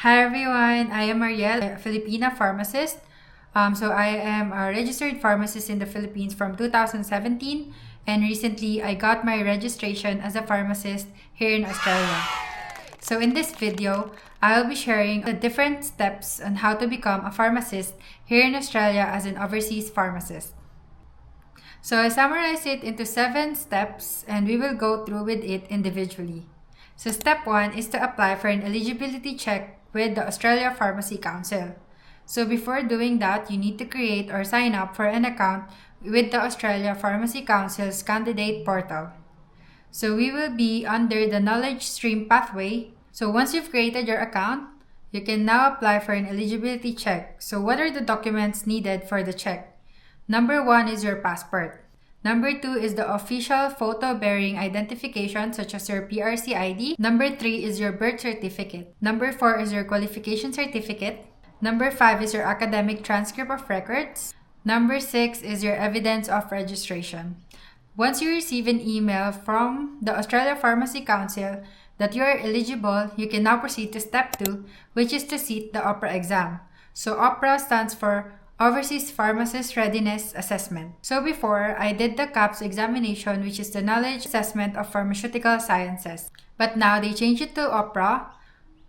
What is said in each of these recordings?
Hi everyone, I am Marielle, a Filipina pharmacist. I am a registered pharmacist in the Philippines from 2017, and recently I got my registration as a pharmacist here in Australia. So in this video, I'll be sharing the different steps on how to become a pharmacist here in Australia as an overseas pharmacist. So I summarized it into 7 steps and we will go through with it individually. So step 1 is to apply for an eligibility check with the Australia Pharmacy Council. So before doing that, you need to create or sign up for an account with the Australia Pharmacy Council's candidate portal. So we will be under the knowledge stream pathway. So once you've created your account, you can now apply for an eligibility check. So what are the documents needed for the check? Number 1 is your passport. Number 2 is the official photo-bearing identification such as your PRC ID. Number 3 is your birth certificate. Number 4 is your qualification certificate. Number 5 is your academic transcript of records. Number 6 is your evidence of registration. Once you receive an email from the Australia Pharmacy Council that you are eligible, you can now proceed to step 2, which is to sit the OPRA exam. So OPRA stands for Overseas Pharmacist Readiness Assessment. So before, I did the CAPS examination, which is the Knowledge Assessment of Pharmaceutical Sciences. But now they changed it to OPRA.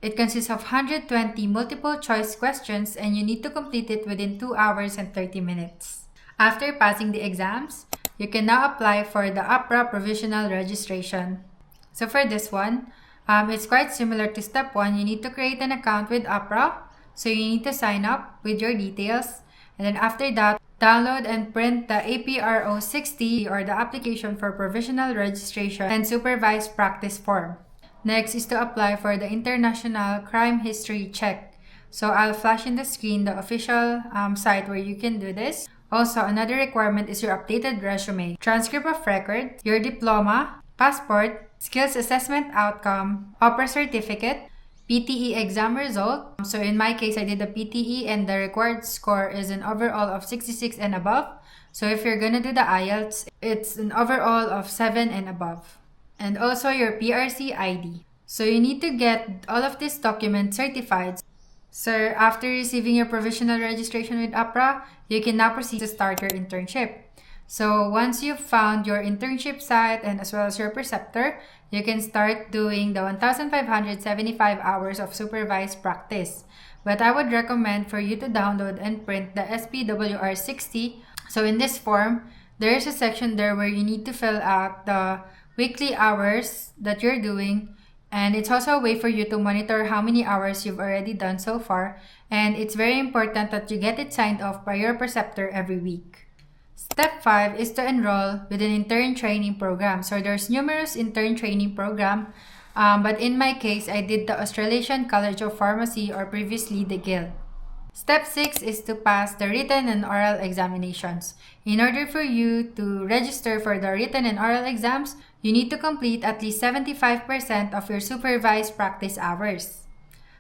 It consists of 120 multiple choice questions and you need to complete it within 2 hours and 30 minutes. After passing the exams, you can now apply for the OPRA provisional registration. So for this one, it's quite similar to step 1. You need to create an account with OPRA. So you need to sign up with your details. And then after that, download and print the APRO 60 or the application for provisional registration and supervised practice form. Next is to apply for the International Crime History Check. So I'll flash in the screen the official site where you can do this. Also, another requirement is your updated resume, transcript of record, your diploma, passport, skills assessment outcome, OPRA certificate, PTE exam result. So in my case, I did the PTE and the required score is an overall of 66 and above. So if you're gonna do the IELTS, it's an overall of 7 and above. And also your PRC ID. So you need to get all of these documents certified. So after receiving your provisional registration with OPRA, you can now proceed to start your internship. So once you've found your internship site and as well as your preceptor, you can start doing the 1,575 hours of supervised practice. But I would recommend for you to download and print the SPWR 60. So in this form, there is a section there where you need to fill out the weekly hours that you're doing. And it's also a way for you to monitor how many hours you've already done so far. And it's very important that you get it signed off by your preceptor every week. Step 5 is to enroll with an intern training program. So there's numerous intern training program, but in my case, I did the Australasian College of Pharmacy or previously the Guild. Step 6 is to pass the written and oral examinations. In order for you to register for the written and oral exams, you need to complete at least 75% of your supervised practice hours.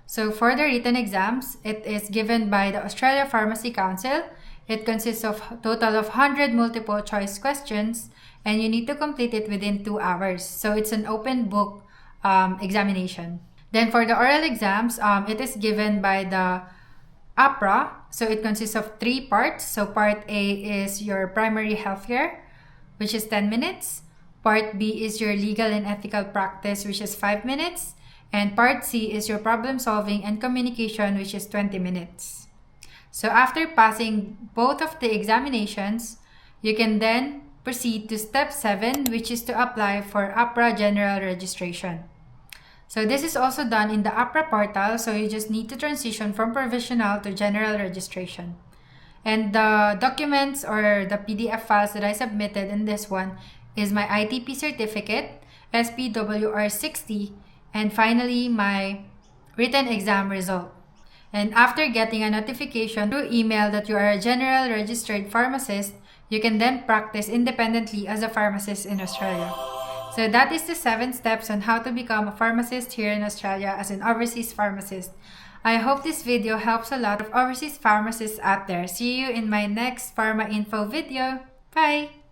So for the written exams, it is given by the Australia Pharmacy Council. It consists of a total of 100 multiple choice questions and you need to complete it within 2 hours. So it's an open book examination. Then for the oral exams, it is given by the OPRA. So it consists of 3 parts. So part A is your primary healthcare, which is 10 minutes. Part B is your legal and ethical practice, which is 5 minutes. And part C is your problem solving and communication, which is 20 minutes. So after passing both of the examinations, you can then proceed to step 7, which is to apply for OPRA general registration. So this is also done in the OPRA portal, so you just need to transition from provisional to general registration. And the documents or the PDF files that I submitted in this one is my ITP certificate, SPWR 60, and finally my written exam result. And after getting a notification through email that you are a general registered pharmacist, you can then practice independently as a pharmacist in Australia. So that is the 7 steps on how to become a pharmacist here in Australia as an overseas pharmacist. I hope this video helps a lot of overseas pharmacists out there. See you in my next Pharma Info video. Bye!